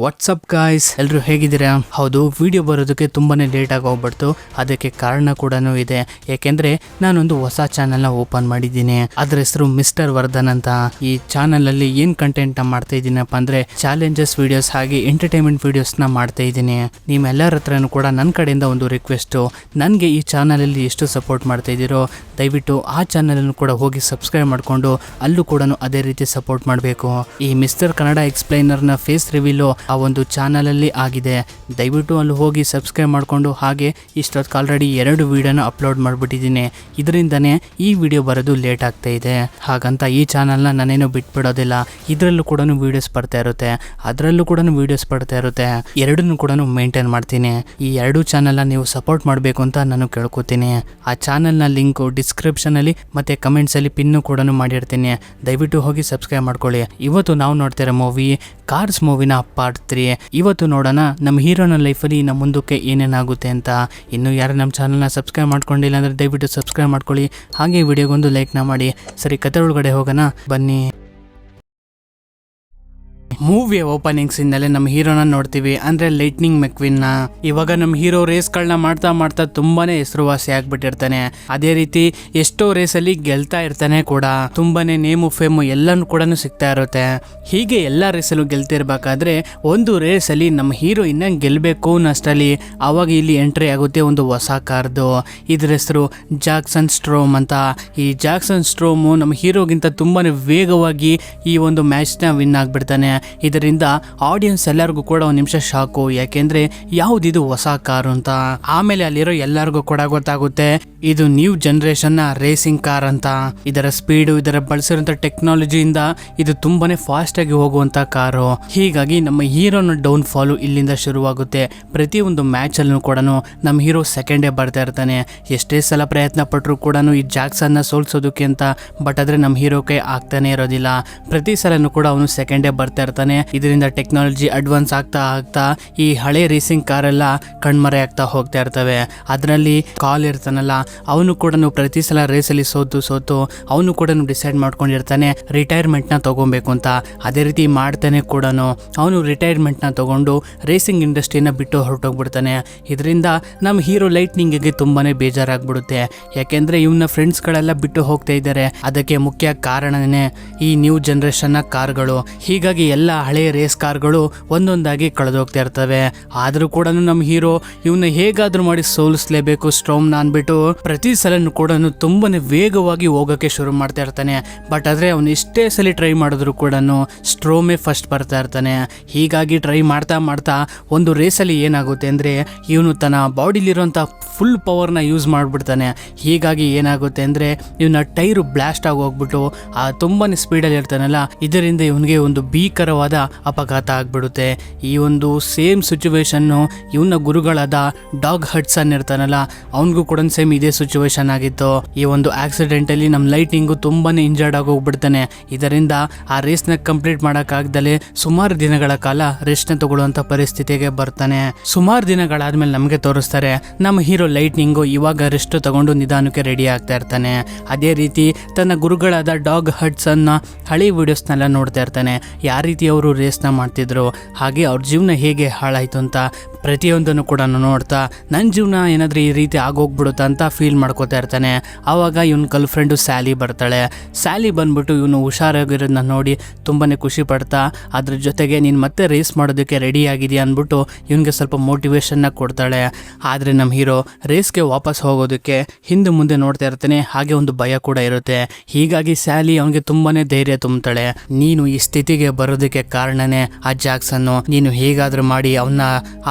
WhatsApp guys, ಎಲ್ಲರೂ ಹೇಗಿದ್ದೀರಾ? ಹೌದು, ವಿಡಿಯೋ ಬರೋದಕ್ಕೆ ತುಂಬಾನೇ ಲೇಟ್ ಆಗಿ ಹೋಗ್ಬಿಡ್ತು. ಅದಕ್ಕೆ ಕಾರಣ ಕೂಡ ಇದೆ. ಯಾಕೆಂದ್ರೆ ನಾನೊಂದು ಹೊಸ ಚಾನೆಲ್ನ ಓಪನ್ ಮಾಡಿದ್ದೀನಿ. ಅದ್ರ ಹೆಸರು ಮಿಸ್ಟರ್ ವರ್ಧನ್ ಅಂತ. ಈ ಚಾನೆಲ್ ಅಲ್ಲಿ ಏನ್ ಕಂಟೆಂಟ್ ಮಾಡ್ತಾ ಇದ್ದೀನಪ್ಪ ಅಂದ್ರೆ ಚಾಲೆಂಜಸ್ ವಿಡಿಯೋಸ್ ಹಾಗೆ ಎಂಟರ್ಟೈನ್ಮೆಂಟ್ ವಿಡಿಯೋಸ್ ನ ಮಾಡ್ತಾ ಇದ್ದೀನಿ. ನಿಮ್ಮೆಲ್ಲರ ಹತ್ರನೂ ಕೂಡ ನನ್ನ ಕಡೆಯಿಂದ ಒಂದು ರಿಕ್ವೆಸ್ಟ್, ನನ್ಗೆ ಈ ಚಾನೆಲ್ ಅಲ್ಲಿ ಎಷ್ಟು ಸಪೋರ್ಟ್ ಮಾಡ್ತಾ ಇದ್ದೀರೋ ದಯವಿಟ್ಟು ಆ ಚಾನೆಲ್ ಅನ್ನು ಕೂಡ ಹೋಗಿ ಸಬ್ಸ್ಕ್ರೈಬ್ ಮಾಡ್ಕೊಂಡು ಅಲ್ಲೂ ಕೂಡ ಅದೇ ರೀತಿ ಸಪೋರ್ಟ್ ಮಾಡಬೇಕು. ಈ ಮಿಸ್ಟರ್ ಕನ್ನಡ ಎಕ್ಸ್ಪ್ಲೈನರ್ ನ ಫೇಸ್ ರಿವೀಲು ಆ ಒಂದು ಚಾನಲ್ ಅಲ್ಲಿ ಆಗಿದೆ. ದಯವಿಟ್ಟು ಅಲ್ಲಿ ಹೋಗಿ ಸಬ್ಸ್ಕ್ರೈಬ್ ಮಾಡ್ಕೊಂಡು, ಹಾಗೆ ಇಷ್ಟೊತ್ತು ಆಲ್ರೆಡಿ 2 ವಿಡಿಯೋನ ಅಪ್ಲೋಡ್ ಮಾಡಿಬಿಟ್ಟಿದ್ದೀನಿ. ಇದರಿಂದನೇ ಈ ವಿಡಿಯೋ ಬರೋದು ಲೇಟ್ ಆಗ್ತಾ ಇದೆ. ಹಾಗಂತ ಈ ಚಾನಲ್ನ ನಾನೇನು ಬಿಟ್ಬಿಡೋದಿಲ್ಲ. ಇದರಲ್ಲೂ ಕೂಡ ವಿಡಿಯೋಸ್ ಬರ್ತಾ ಇರುತ್ತೆ, ಅದರಲ್ಲೂ ಕೂಡ ವಿಡಿಯೋಸ್ ಬರ್ತಾ ಇರುತ್ತೆ. ಎರಡನ್ನೂ ಕೂಡ ಮೇಂಟೈನ್ ಮಾಡ್ತೀನಿ. ಈ 2 ಚಾನಲ್ನ ನೀವು ಸಪೋರ್ಟ್ ಮಾಡಬೇಕು ಅಂತ ನಾನು ಕೇಳ್ಕೊತೀನಿ. ಆ ಚಾನಲ್ನ ಲಿಂಕು ಡಿಸ್ಕ್ರಿಪ್ಷನಲ್ಲಿ ಮತ್ತೆ ಕಮೆಂಟ್ಸಲ್ಲಿ ಪಿನ್ನು ಕೂಡ ಮಾಡಿರ್ತೀನಿ. ದಯವಿಟ್ಟು ಹೋಗಿ ಸಬ್ಸ್ಕ್ರೈಬ್ ಮಾಡ್ಕೊಳ್ಳಿ. ಇವತ್ತು ನಾವು ನೋಡ್ತಿರೋ ಮೂವಿ ಕಾರ್ಸ್ ಮೂವಿನ ಪಾರ್ಟ್ 3. ಇವತ್ತು ನೋಡೋಣ ನಮ್ಮ ಹೀರೋನ ಲೈಫಲ್ಲಿ ಇನ್ನು ಮುಂದಕ್ಕೆ ಏನೇನಾಗುತ್ತೆ ಅಂತ. ಇನ್ನು ಯಾರು ನಮ್ಮ ಚಾನಲ್ನ ಸಬ್ಸ್ಕ್ರೈಬ್ ಮಾಡ್ಕೊಂಡಿಲ್ಲ ಅಂದರೆ ದಯವಿಟ್ಟು ಸಬ್ಸ್ಕ್ರೈಬ್ ಮಾಡ್ಕೊಳ್ಳಿ. ಹಾಗೆ ವಿಡಿಯೋಗೊಂದು ಲೈಕ್ನ ಮಾಡಿ. ಸರಿ, ಕತೆ ಒಳಗಡೆ ಹೋಗೋಣ ಬನ್ನಿ. ಮೂವಿಯ ಓಪನಿಂಗ್ ಸೀನ್ನಲ್ಲೇ ನಮ್ಮ ಹೀರೋನ ನೋಡ್ತೀವಿ, ಅಂದ್ರೆ ಲೈಟ್ನಿಂಗ್ ಮೆಕ್ವಿನ್ನ. ಇವಾಗ ನಮ್ಮ ಹೀರೋ ರೇಸ್ಗಳನ್ನ ಮಾಡ್ತಾ ಮಾಡ್ತಾ ತುಂಬಾನೇ ಹೆಸರುವಾಸಿ ಆಗ್ಬಿಟ್ಟಿರ್ತಾನೆ. ಅದೇ ರೀತಿ ಎಷ್ಟೋ ರೇಸಲ್ಲಿ ಗೆಲ್ತಾ ಇರ್ತಾನೆ ಕೂಡ. ತುಂಬಾನೇ ನೇಮು ಫೇಮು ಎಲ್ಲಾನು ಕೂಡ ಸಿಗ್ತಾ ಇರುತ್ತೆ. ಹೀಗೆ ಎಲ್ಲಾ ರೇಸಲ್ಲೂ ಗೆಲ್ತಿರ್ಬೇಕಾದ್ರೆ ಒಂದು ರೇಸಲ್ಲಿ ನಮ್ಮ ಹೀರೋ ಇನ್ನ ಗೆಲ್ಬೇಕು ಅನ್ನಷ್ಟರಲ್ಲಿ ಅವಾಗ ಇಲ್ಲಿ ಎಂಟ್ರಿ ಆಗುತ್ತೆ ಒಂದು ಹೊಸ ಕಾರ್ದು. ಇದ್ರ ಹೆಸರು ಜಾಕ್ಸನ್ ಸ್ಟ್ರೋಮ್ ಅಂತ. ಈ ಜಾಕ್ಸನ್ ಸ್ಟ್ರೋಮು ನಮ್ಮ ಹೀರೋಗಿಂತ ತುಂಬಾನೇ ವೇಗವಾಗಿ ಈ ಒಂದು ಮ್ಯಾಚ್ನ ವಿನ್ ಆಗ್ಬಿಡ್ತಾನೆ. ಇದರಿಂದ ಆಡಿಯನ್ಸ್ ಎಲ್ಲರಿಗೂ ಕೂಡ ಒಂದು ನಿಮಿಷ ಶಾಕು, ಯಾಕೆಂದ್ರೆ ಯಾವ್ದಿದು ಹೊಸ ಕಾರು ಅಂತ. ಆಮೇಲೆ ಅಲ್ಲಿರೋ ಎಲ್ಲರಿಗೂ ಕೂಡ ಗೊತ್ತಾಗುತ್ತೆ ಇದು ನ್ಯೂ ಜನರೇಷನ್ ನ ರೇಸಿಂಗ್ ಕಾರ್ ಅಂತ. ಇದರ ಸ್ಪೀಡು, ಇದರ ಬಳಸಿರುವಂತ ಟೆಕ್ನಾಲಜಿಯಿಂದ ಇದು ತುಂಬಾನೇ ಫಾಸ್ಟ್ ಆಗಿ ಹೋಗುವಂತ ಕಾರು. ಹೀಗಾಗಿ ನಮ್ಮ ಹೀರೋನ ಡೌನ್ ಫಾಲು ಇಲ್ಲಿಂದ ಶುರುವಾಗುತ್ತೆ. ಪ್ರತಿಯೊಂದು ಮ್ಯಾಚ್ ಅಲ್ಲೂ ಕೂಡ ನಮ್ಮ ಹೀರೋ ಸೆಕೆಂಡೇ ಬರ್ತಾ ಇರ್ತಾನೆ. ಎಷ್ಟೇ ಸಲ ಪ್ರಯತ್ನ ಪಟ್ಟರು ಕೂಡ ಈ ಜಾಕ್ಸನ್ ನ ಸೋಲ್ಸೋದಕ್ಕೆ ಅಂತ, ಬಟ್ ಆದ್ರೆ ನಮ್ಮ ಹೀರೋಕೆ ಆಗ್ತಾನೆ ಇರೋದಿಲ್ಲ. ಪ್ರತಿ ಸಲನೂ ಕೂಡ ಅವನು ಸೆಕೆಂಡೇ ಬರ್ತಾ ಇರ್ತಾನೆ. ಇದರಿಂದ ಟೆಕ್ನಾಲಜಿ ಅಡ್ವಾನ್ಸ್ ಆಗ್ತಾ ಆಗ್ತಾ ಈ ಹಳೆ ರೇಸಿಂಗ್ ಕಾರ್ ಎಲ್ಲ ಕಣ್ಮರೆ ಆಗ್ತಾ ಹೋಗ್ತಾ ಇರ್ತವೆ. ಅದರಲ್ಲಿ ಕಾಲ್ ಇರ್ತಾನಲ್ಲ, ಅವನು ಕೂಡ ಪ್ರತಿ ಸಲ ರೇಸಲ್ಲಿ ಸೋತು ಅವನು ಕೂಡ ಡಿಸೈಡ್ ಮಾಡ್ಕೊಂಡಿರ್ತಾನೆ ರಿಟೈರ್ಮೆಂಟ್ ನ ತಗೊಬೇಕು ಅಂತ. ಅದೇ ರೀತಿ ಮಾಡ್ತಾನೆ ಕೂಡ ಅವನು ರಿಟೈರ್ಮೆಂಟ್ ನ ತಗೊಂಡು ರೇಸಿಂಗ್ ಇಂಡಸ್ಟ್ರಿನ ಬಿಟ್ಟು ಹೊರಟೋಗ್ಬಿಡ್ತಾನೆ. ಇದರಿಂದ ನಮ್ಮ ಹೀರೋ ಲೈಟ್ನಿಂಗ್ಗೆ ತುಂಬಾನೇ ಬೇಜಾರಾಗ್ಬಿಡುತ್ತೆ. ಯಾಕೆಂದ್ರೆ ಇವನ ಫ್ರೆಂಡ್ಸ್ ಗಳೆಲ್ಲ ಬಿಟ್ಟು ಹೋಗ್ತಾ ಇದ್ದಾರೆ. ಅದಕ್ಕೆ ಮುಖ್ಯ ಕಾರಣನೇ ಈ ನ್ಯೂ ಜನರೇಷನ್ ನ ಕಾರ್ಗಳು. ಹೀಗಾಗಿ ಎಲ್ಲ ಹಳೆ ರೇಸ್ ಕಾರ್ಗಳು ಒಂದೊಂದಾಗಿ ಕಳೆದೋಗ್ತಾ ಇರ್ತವೆ. ಆದ್ರೂ ಕೂಡ ನಮ್ಮ ಹೀರೋ ಇವನ್ನ ಹೇಗಾದ್ರೂ ಮಾಡಿ ಸೋಲಿಸಲೇಬೇಕು ಸ್ಟ್ರೋಮ್ನ ಅನ್ಬಿಟ್ಟು ಪ್ರತಿ ಸಲನೂ ಕೂಡ ತುಂಬಾನೇ ವೇಗವಾಗಿ ಹೋಗಕ್ಕೆ ಶುರು ಮಾಡ್ತಾ ಇರ್ತಾನೆ. ಬಟ್ ಆದ್ರೆ ಅವನು ಎಷ್ಟೇ ಸಲ ಟ್ರೈ ಮಾಡಿದ್ರು ಕೂಡ ಸ್ಟ್ರೋಮೇ ಫಸ್ಟ್ ಬರ್ತಾ ಇರ್ತಾನೆ. ಹೀಗಾಗಿ ಟ್ರೈ ಮಾಡ್ತಾ ಮಾಡ್ತಾ ಒಂದು ರೇಸಲ್ಲಿ ಏನಾಗುತ್ತೆ ಅಂದ್ರೆ ಇವನು ತನ್ನ ಬಾಡಿಲಿರುವಂತ ಫುಲ್ ಪವರ್ನ ಯೂಸ್ ಮಾಡ್ಬಿಡ್ತಾನೆ. ಹೀಗಾಗಿ ಏನಾಗುತ್ತೆ ಅಂದ್ರೆ ಇವನ ಟೈರು ಬ್ಲಾಸ್ಟ್ ಆಗಿ ಹೋಗ್ಬಿಟ್ಟು ತುಂಬಾನೇ ಸ್ಪೀಡಲ್ಲಿ ಇರ್ತಾನಲ್ಲ, ಇದರಿಂದ ಇವನಿಗೆ ಒಂದು ಭೀಕರವಾದ ಅಪಘಾತ ಆಗ್ಬಿಡುತ್ತೆ. ಈ ಒಂದು ಸೇಮ್ ಸಿಚುವೇಶನ್ ಇವನ ಗುರುಗಳಾದ ಡಾಗ್ ಹಡ್ಸನ್ ಇರ್ತಾನಲ್ಲ, ಅವನಿಗೂ ಕೂಡ ಸೇಮ್ ಇದೇ ಸಿಚುವೇಶನ್ ಆಗಿತ್ತು. ಈ ಒಂದು ಆಕ್ಸಿಡೆಂಟ್ ಅಲ್ಲಿ ನಮ್ಮ ಲೈಟಿಂಗು ತುಂಬಾನೇ ಇಂಜರ್ಡ್ ಆಗಿ ಹೋಗ್ಬಿಡ್ತಾನೆ. ಇದರಿಂದ ಆ ರೇಸ್ ನ ಕಂಪ್ಲೀಟ್ ಮಾಡಕ್ ಆಗ್ದಲೆ ಸುಮಾರು ದಿನಗಳ ಕಾಲ ರೆಸ್ಟ್ ನ ತಗೊಳ್ಳುವಂತ ಪರಿಸ್ಥಿತಿಗೆ ಬರ್ತಾನೆ. ಸುಮಾರು ದಿನಗಳಾದ್ಮೇಲೆ ನಮಗೆ ತೋರಿಸ್ತಾರೆ ನಮ್ಮ ಹೀರೋ ಲೈಟ್ನಿಂಗು ಇವಾಗ ರೆಸ್ಟ್ ತಗೊಂಡು ನಿಧಾನಕ್ಕೆ ರೆಡಿ ಆಗ್ತಾ ಇರ್ತಾನೆ. ಅದೇ ರೀತಿ ತನ್ನ ಗುರುಗಳಾದ ಡಾಗ್ ಹಡ್ಸನ್ ನ ಹಳೆ ವಿಡಿಯೋಸ್ನೆಲ್ಲ ನೋಡ್ತಾ ಇರ್ತಾನೆ. ಯಾವ ರೀತಿ ಅವರು ರೇಸ್ನ ಮಾಡ್ತಿದ್ರು, ಹಾಗೆ ಅವ್ರ ಜೀವನ ಹೇಗೆ ಹಾಳಾಯ್ತು ಅಂತ ಪ್ರತಿಯೊಂದನ್ನು ಕೂಡ ನೋಡ್ತಾ ನನ್ನ ಜೀವನ ಏನಾದ್ರೂ ಈ ರೀತಿ ಆಗೋಗ್ಬಿಡುತ್ತಾ ಅಂತ ಫೀಲ್ ಮಾಡ್ಕೋತಾ ಇರ್ತಾನೆ. ಆವಾಗ ಇವನ್ ಗರ್ಲ್ ಫ್ರೆಂಡು ಸ್ಯಾಲಿ ಬರ್ತಾಳೆ. ಸ್ಯಾಲಿ ಬಂದ್ಬಿಟ್ಟು ಇವನು ಹುಷಾರಾಗಿರೋದನ್ನ ನೋಡಿ ತುಂಬಾನೇ ಖುಷಿ ಪಡ್ತಾ ಅದ್ರ ಜೊತೆಗೆ ನೀನು ಮತ್ತೆ ರೇಸ್ ಮಾಡೋದಕ್ಕೆ ರೆಡಿ ಆಗಿದೆಯಾ ಅಂದ್ಬಿಟ್ಟು ಇವನಿಗೆ ಸ್ವಲ್ಪ ಮೋಟಿವೇಶನ್ನ ಕೊಡ್ತಾಳೆ. ಆದರೆ ನಮ್ಮ ಹೀರೋ ರೇಸ್ಗೆ ವಾಪಸ್ ಹೋಗೋದಕ್ಕೆ ಹಿಂದೆ ಮುಂದೆ ನೋಡ್ತಾ ಇರ್ತಾನೆ. ಹಾಗೆ ಒಂದು ಭಯ ಕೂಡ ಇರುತ್ತೆ. ಹೀಗಾಗಿ ಸ್ಯಾಲಿ ಅವನಿಗೆ ತುಂಬಾನೇ ಧೈರ್ಯ ತುಂಬ್ತಾಳೆ. ನೀನು ಈ ಸ್ಥಿತಿಗೆ ಬರೋದಕ್ಕೆ ಕಾರಣನೇ ಆ ಜಾಕ್ಸನ್ನು, ನೀನು ಹೇಗಾದ್ರೂ ಮಾಡಿ ಅವನ್ನ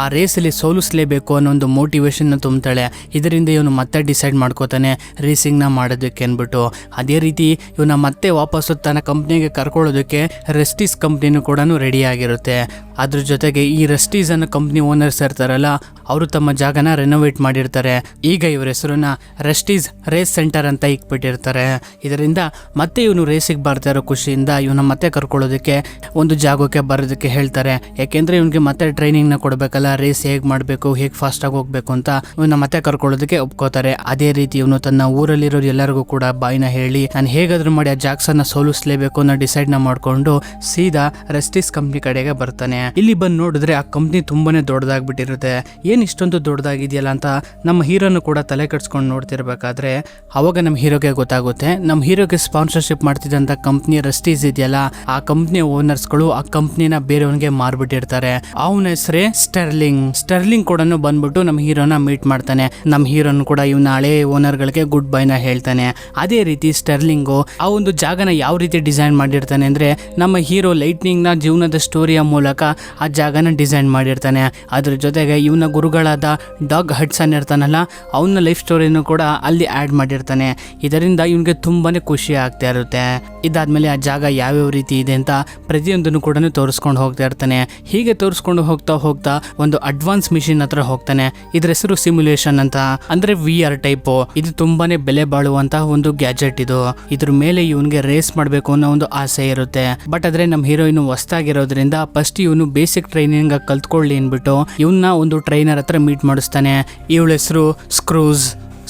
ಆ ರೇಸಲ್ಲಿ ಸೋಲಿಸಲೇಬೇಕು ಅನ್ನೋ ಒಂದು ಮೋಟಿವೇಶನ್ ತುಂಬ್ತಾಳೆ. ಇದರಿಂದ ಇವನು ಮತ್ತೆ ಡಿಸೈಡ್ ಮಾಡ್ಕೋತಾನೆ ರೇಸಿಂಗ್ ನ ಮಾಡೋದಕ್ಕೆ ಅನ್ಬಿಟ್ಟು. ಅದೇ ರೀತಿ ಇವನ ಮತ್ತೆ ವಾಪಸ್ಸು ತನ್ನ ಕಂಪ್ನಿಗೆ ಕರ್ಕೊಳ್ಳೋದಕ್ಕೆ ರೆಸ್ಟೀಸ್ ಕಂಪ್ನಿನೂ ಕೂಡ ರೆಡಿ ಆಗಿರುತ್ತೆ. ಅದ್ರ ಜೊತೆಗೆ ಈ ರೆಸ್ಟೀಸ್ ಅನ್ನೋ ಕಂಪ್ನಿ ಓನರ್ಸ್ ಇರ್ತಾರಲ್ಲ, ಅವರು ತಮ್ಮ ಜಾಗನ ರೆನೋವೇಟ್ ಮಾಡಿರ್ತಾರೆ. ಈಗ ಇವ್ರ ಹೆಸರನ್ನ ರೆಸ್ಟೀಸ್ ರೇಸ್ ಸೆಂಟರ್ ಅಂತ ಇಕ್ಬಿಟ್ಟಿರ್ತಾರೆ. ಇದರಿಂದ ಮತ್ತೆ ಇವನು ರೇಸಿಗೆ ಬರ್ತಾ ಇರೋ ಖುಷಿಯಿಂದ ಇವನ ಮತ್ತೆ ಕರ್ಕೊಳ್ಳೋದಕ್ಕೆ ಒಂದು ಜಾಗಕ್ಕೆ ಬರೋದಕ್ಕೆ ಹೇಳ್ತಾರೆ. ಯಾಕೆಂದ್ರೆ ಇವನಿಗೆ ಮತ್ತೆ ಟ್ರೈನಿಂಗ್ ನ ಕೊಡಬೇಕಲ್ಲ, ರೇಸ್ ಹೇಗೆ ಮಾಡಬೇಕು, ಹೇಗೆ ಫಾಸ್ಟ್ ಆಗಿ ಹೋಗ್ಬೇಕು ಅಂತ ಇವನ್ನ ಮತ್ತೆ ಕರ್ಕೊಳ್ಳೋದಕ್ಕೆ ಒಪ್ಕೋತಾರೆ. ಅದೇ ರೀತಿ ಇವನು ತನ್ನ ಊರಲ್ಲಿರೋ ಎಲ್ಲರಿಗೂ ಕೂಡ ಬಾಯಿನ ಹೇಳಿ ನಾನು ಹೇಗಾದ್ರೂ ಮಾಡಿ ಆ ಜಾಕ್ಸನ್ನ ಸೋಲಿಸಲೇಬೇಕು ಅನ್ನೋ ಡಿಸೈಡ್ ನ ಮಾಡ್ಕೊಂಡು ಸೀದಾ ರೆಸ್ಟೀಸ್ ಕಂಪ್ನಿ ಕಡೆಗೆ ಬರ್ತಾನೆ. ಇಲ್ಲಿ ಬಂದು ನೋಡಿದ್ರೆ ಆ ಕಂಪ್ನಿ ತುಂಬಾನೇ ದೊಡ್ಡದಾಗ್ಬಿಟ್ಟಿರುತ್ತೆ. ಏನ್ ಇಷ್ಟೊಂದು ದೊಡ್ಡದಾಗಿದೆಯಲ್ಲ ಅಂತ ನಮ್ಮ ಹೀರೋನು ಕೂಡ ತಲೆ ಕೆಡ್ಸ್ಕೊಂಡು ನೋಡ್ತಿರ್ಬೇಕಾದ್ರೆ ಅವಾಗ ನಮ್ಮ ಹೀರೋಗೆ ಗೊತ್ತಾಗುತ್ತೆ, ನಮ್ಮ ಹೀರೋಗೆ ಸ್ಪಾನ್ಸರ್ಶಿಪ್ ಮಾಡ್ತಿದ್ದಂತ ಕಂಪ್ನಿ ರಸ್ಟೀಸ್ ಇದೆಯಲ್ಲ, ಆ ಕಂಪ್ನಿ ಓನರ್ಸ್ಗಳು ಆ ಕಂಪ್ನಿನ ಬೇರೆಯವನಿಗೆ ಮಾರ್ಬಿಟ್ಟಿರ್ತಾರೆ. ಅವನ ಹೆಸರೇ ಸ್ಟರ್ಲಿಂಗ್ ಕೂಡ ಬಂದ್ಬಿಟ್ಟು ನಮ್ಮ ಹೀರೋನ ಮೀಟ್ ಮಾಡ್ತಾನೆ. ನಮ್ಮ ಹೀರೋನು ಕೂಡ ಇವನ ಹಳೆ ಓನರ್ ಗಳಿಗೆ ಗುಡ್ ಬೈನ ಹೇಳ್ತಾನೆ. ಅದೇ ರೀತಿ ಸ್ಟರ್ಲಿಂಗು ಆ ಒಂದು ಜಾಗನ ಯಾವ ರೀತಿ ಡಿಸೈನ್ ಮಾಡಿರ್ತಾನೆ ಅಂದ್ರೆ, ನಮ್ಮ ಹೀರೋ ಲೈಟ್ನಿಂಗ್ ನ ಜೀವನದ ಸ್ಟೋರಿಯ ಮೂಲಕ ಆ ಜಾಗನ ಡಿಸೈನ್ ಮಾಡಿರ್ತಾನೆ. ಅದ್ರ ಜೊತೆಗೆ ಇವನ ಗುರುಗಳಾದ ಡಾಗ್ ಹಡ್ಸನ್ ಇರ್ತಾನಲ್ಲ, ಅವನ ಲೈಫ್ ಸ್ಟೋರಿನೂ ಕೂಡ ಅಲ್ಲಿ ಆಡ್ ಮಾಡಿರ್ತಾನೆ. ಇದರಿಂದ ಇವನಿಗೆ ತುಂಬಾನೇ ಖುಷಿ ಆಗ್ತಾ ಇರುತ್ತೆ. ಇದಾದ್ಮೇಲೆ ಆ ಜಾಗ ಯಾವ್ಯಾವ ರೀತಿ ಇದೆ ಅಂತ ಪ್ರತಿಯೊಂದನ್ನು ಕೂಡ ತೋರಿಸ್ಕೊಂಡು ಹೋಗ್ತಾ ಇರ್ತಾನೆ. ಹೀಗೆ ತೋರಿಸ್ಕೊಂಡು ಹೋಗ್ತಾ ಒಂದು ಅಡ್ವಾನ್ಸ್ ಮಿಷಿನ್ ಹತ್ರ ಹೋಗ್ತಾನೆ. ಇದ್ರ ಹೆಸರು ಸಿಮ್ಯುಲೇಷನ್ ಅಂತ, ಅಂದ್ರೆ VR ಟೈಪ್. ಇದು ತುಂಬಾನೇ ಬೆಲೆ ಬಾಳುವಂತ ಒಂದು ಗ್ಯಾಜೆಟ್ ಇದು. ಇದ್ರ ಮೇಲೆ ಇವನ್ಗೆ ರೇಸ್ ಮಾಡ್ಬೇಕು ಅನ್ನೋ ಒಂದು ಆಸೆ ಇರುತ್ತೆ. ಬಟ್ ಆದ್ರೆ ನಮ್ಮ ಹೀರೋ ಇನ್ನು ಹೊಸದಾಗಿರೋದ್ರಿಂದ ಫಸ್ಟ್ ಇವನು ಬೇಸಿಕ್ ಟ್ರೈನಿಂಗ್ ಕಲ್ತ್ಕೊಳ್ಳಿ ಅನ್ಬಿಟ್ಟು ಇವನ್ನ ಒಂದು ಟ್ರೈನರ್ ಹತ್ರ ಮೀಟ್ ಮಾಡಿಸ್ತಾನೆ. ಇವಳ ಹೆಸರು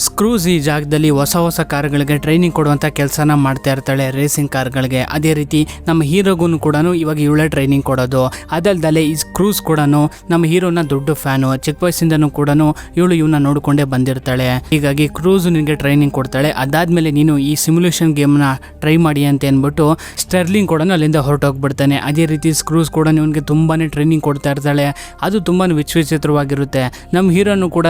ಸ್ಕ್ರೂಸ್ ಈ ಜಾಗದಲ್ಲಿ ಹೊಸ ಕಾರ್ಗಳಿಗೆ ಟ್ರೈನಿಂಗ್ ಕೊಡುವಂತ ಕೆಲಸನ ಮಾಡ್ತಾ ಇರ್ತಾಳೆ, ರೇಸಿಂಗ್ ಕಾರ್ಗಳಿಗೆ. ಅದೇ ರೀತಿ ನಮ್ಮ ಹೀರೋಗೂ ಕೂಡ ಇವಾಗ ಇವಳೇ ಟ್ರೈನಿಂಗ್ ಕೊಡೋದು. ಅದಲ್ದಲೆ ಈ ಸ್ಕ್ರೂಸ್ ಕೂಡ ನಮ್ಮ ಹೀರೋನ ದೊಡ್ಡ ಫ್ಯಾನು. ಚಿಕ್ಕ ವಯಸ್ಸಿಂದನೂ ಕೂಡ ಇವನ್ನ ನೋಡ್ಕೊಂಡೇ ಬಂದಿರ್ತಾಳೆ. ಹೀಗಾಗಿ ಕ್ರೂಸ್ ನಿನಗೆ ಟ್ರೈನಿಂಗ್ ಕೊಡ್ತಾಳೆ. ಅದಾದ್ಮೇಲೆ ನೀನು ಈ ಸಿಮ್ಯುಲೇಷನ್ ಗೇಮ್ನ ಟ್ರೈ ಮಾಡಿ ಅಂತ ಅಂದ್ಬಿಟ್ಟು ಸ್ಟರ್ಲಿಂಗ್ ಕೂಡ ಅಲ್ಲಿಂದ ಹೊರಟೋಗ್ಬಿಡ್ತಾನೆ. ಅದೇ ರೀತಿ ಸ್ಕ್ರೂಸ್ ಕೂಡ ಇವನಿಗೆ ತುಂಬಾನೇ ಟ್ರೈನಿಂಗ್ ಕೊಡ್ತಾ ಇರ್ತಾಳೆ. ಅದು ತುಂಬಾ ವಿಚಿತ್ರವಾಗಿರುತ್ತೆ. ನಮ್ಮ ಹೀರೋನು ಕೂಡ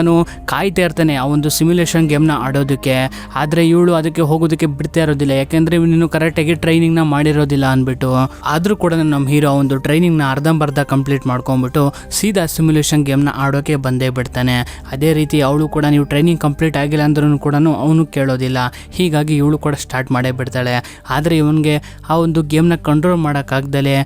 ಕಾಯ್ತಾ ಇರ್ತಾನೆ ಆ ಒಂದು ಸಿಮ್ಯುಲೇಷನ್ ಗೇಮ್ನ ಆಡೋದಕ್ಕೆ. ಆದರೆ ಇವಳು ಅದಕ್ಕೆ ಹೋಗೋದಕ್ಕೆ ಬಿಡ್ತಾ ಇರೋದಿಲ್ಲ, ಯಾಕೆಂದ್ರೆ ಇವನು ಕರೆಕ್ಟಾಗಿ ಟ್ರೈನಿಂಗ್ನ ಮಾಡಿರೋದಿಲ್ಲ ಅಂದ್ಬಿಟ್ಟು. ಆದರೂ ಕೂಡ ನಮ್ಮ ಹೀರೋ ಒಂದು ಟ್ರೈನಿಂಗ್ನ ಅರ್ಧಂಬರ್ಧ ಕಂಪ್ಲೀಟ್ ಮಾಡ್ಕೊಂಡ್ಬಿಟ್ಟು ಸೀದಾ ಸಿಮ್ಯುಲೇಷನ್ ಗೇಮ್ನ ಆಡೋಕೆ ಬಂದೇ ಬಿಡ್ತಾನೆ. ಅದೇ ರೀತಿ ಅವಳು ಕೂಡ ನೀವು ಟ್ರೈನಿಂಗ್ ಕಂಪ್ಲೀಟ್ ಆಗಿಲ್ಲ ಅಂದ್ರೂ ಕೂಡ ಅವನು ಕೇಳೋದಿಲ್ಲ. ಹೀಗಾಗಿ ಇವಳು ಕೂಡ ಸ್ಟಾರ್ಟ್ ಮಾಡೇ ಬಿಡ್ತಾಳೆ. ಆದರೆ ಇವನಿಗೆ ಆ ಒಂದು ಗೇಮ್ನ ಕಂಟ್ರೋಲ್ ಮಾಡೋಕ್ಕಾಗ್ದಲೇ